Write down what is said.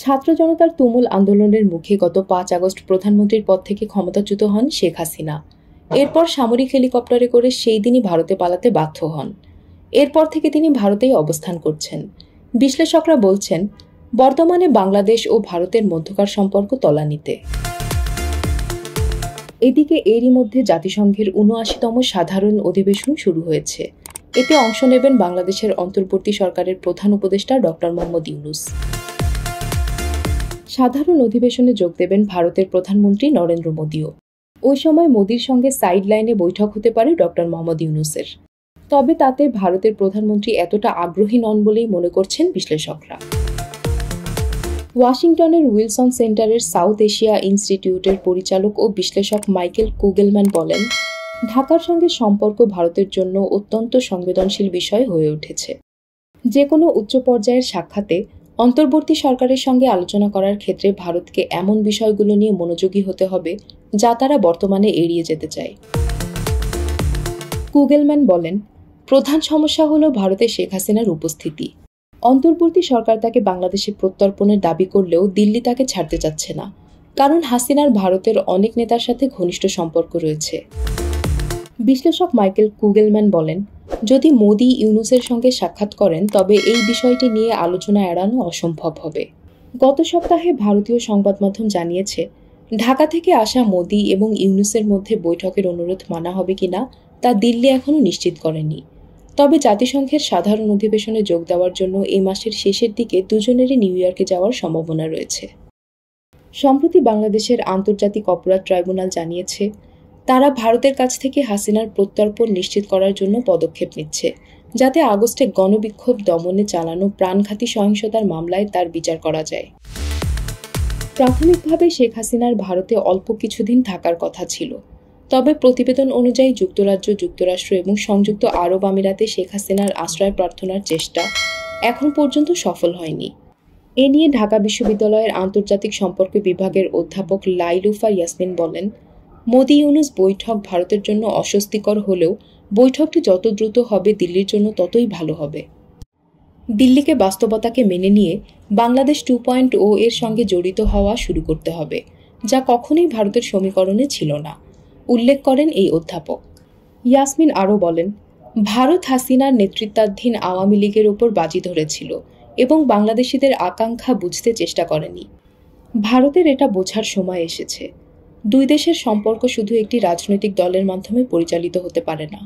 ছাত্র জনতার তুমুল আন্দোলনের মুখে গত ৫ আগস্ট প্রধানমন্ত্রীর পদ থেকে ক্ষমতাচ্যুত হন শেখ হাসিনা। এরপর সামরিক হেলিকপ্টারে করে সেই দিনই ভারতে পালাতে বাধ্য হন। এরপর থেকে তিনি ভারতেই অবস্থান করছেন। বিশ্লেষকরা বলছেন, বর্তমানে বাংলাদেশ ও ভারতের মধ্যকার সম্পর্ক তলানিতে। এদিকে এরই মধ্যে জাতিসংঘের ৭৯তম সাধারণ অধিবেশন শুরু হয়েছে। এতে অংশ নেবেন বাংলাদেশের অন্তর্বর্তী সরকারের প্রধান উপদেষ্টা ডক্টর মোহাম্মদ ইউনূস। সাধারণ অধিবেশনে যোগ দেবেন ভারতের প্রধানমন্ত্রী নরেন্দ্র মোদীও। ওই সময় মোদীর সঙ্গে সাইড লাইনে বৈঠক হতে পারে ডক্টর মোহাম্মদ ইউনূসের। তবে তাতে ভারতের প্রধানমন্ত্রী এতটা আগ্রহী নন বলেই মনে করছেন বিশ্লেষকরা। ওয়াশিংটনের উইলসন সেন্টারের সাউথ এশিয়া ইনস্টিটিউটের পরিচালক ও বিশ্লেষক মাইকেল কুগেলম্যান বলেন, ঢাকার সঙ্গে সম্পর্ক ভারতের জন্য অত্যন্ত সংবেদনশীল বিষয় হয়ে উঠেছে। যে কোনো উচ্চ পর্যায়ের সাক্ষাতে অন্তর্বর্তী সরকারের সঙ্গে আলোচনা করার ক্ষেত্রে ভারতকে এমন বিষয়গুলো নিয়ে মনোযোগী হতে হবে যা তারা বর্তমানে এড়িয়ে যেতে চায়। কুগেলম্যান বলেন, প্রধান সমস্যা হল ভারতে শেখ হাসিনার উপস্থিতি। অন্তর্বর্তী সরকার তাকে বাংলাদেশে প্রত্যর্পণের দাবি করলেও দিল্লি তাকে ছাড়তে চাচ্ছে না, কারণ হাসিনার ভারতের অনেক নেতার সাথে ঘনিষ্ঠ সম্পর্ক রয়েছে। বিশ্লেষক মাইকেল কুগেলম্যান বলেন, যদি মোদি ইউনূসের সঙ্গে সাক্ষাৎ করেন তবে এই বিষয়টি নিয়ে আলোচনা এড়ানো অসম্ভব হবে। গত সপ্তাহে ভারতীয় সংবাদ মাধ্যম জানিয়েছে, ঢাকা থেকে আসা মোদি এবং ইউনূসের মধ্যে বৈঠকের অনুরোধ মানা হবে কিনা তা দিল্লি এখনও নিশ্চিত করেনি। তবে জাতিসংঘের সাধারণ অধিবেশনে যোগ দেওয়ার জন্য এই মাসের শেষের দিকে দুজনেরই নিউ ইয়র্কে যাওয়ার সম্ভাবনা রয়েছে। সম্প্রতি বাংলাদেশের আন্তর্জাতিক অপরাধ ট্রাইব্যুনাল জানিয়েছে, তারা ভারতের কাছ থেকে হাসিনার প্রত্যর্পণ নিশ্চিত করার জন্য পদক্ষেপ নিচ্ছে, যাতে আগস্টে গণবিক্ষোভ দমনে চালানো প্রাণঘাতী সহিংসতার মামলায় তার বিচার করা যায়। প্রাথমিকভাবে শেখ হাসিনার ভারতে অল্প কিছুদিন থাকার কথা ছিল। তবে প্রতিবেদন অনুযায়ী যুক্তরাজ্য, যুক্তরাষ্ট্র এবং সংযুক্ত আরব আমিরাতে শেখ হাসিনার আশ্রয় প্রার্থনার চেষ্টা এখন পর্যন্ত সফল হয়নি। এ নিয়ে ঢাকা বিশ্ববিদ্যালয়ের আন্তর্জাতিক সম্পর্ক বিভাগের অধ্যাপক লাইলুফা ইয়াসমিন বলেন, মোদি ইউনূস বৈঠক ভারতের জন্য অস্বস্তিকর হলেও বৈঠকটি যত দ্রুত হবে দিল্লির জন্য ততই ভালো হবে। দিল্লিকে বাস্তবতাকে মেনে নিয়ে বাংলাদেশ 2.0 এর সঙ্গে জড়িত হওয়া শুরু করতে হবে, যা কখনোই ভারতের সমীকরণে ছিল না, উল্লেখ করেন এই অধ্যাপক। ইয়াসমিন আরও বলেন, ভারত হাসিনার নেতৃত্বাধীন আওয়ামী লীগের ওপর বাজি ধরেছিল এবং বাংলাদেশিদের আকাঙ্ক্ষা বুঝতে চেষ্টা করেনি। ভারতের এটা বোঝার সময় এসেছে। দুই দেশের সম্পর্ক শুধু একটি রাজনৈতিক দলের মাধ্যমে পরিচালিত হতে পারে না।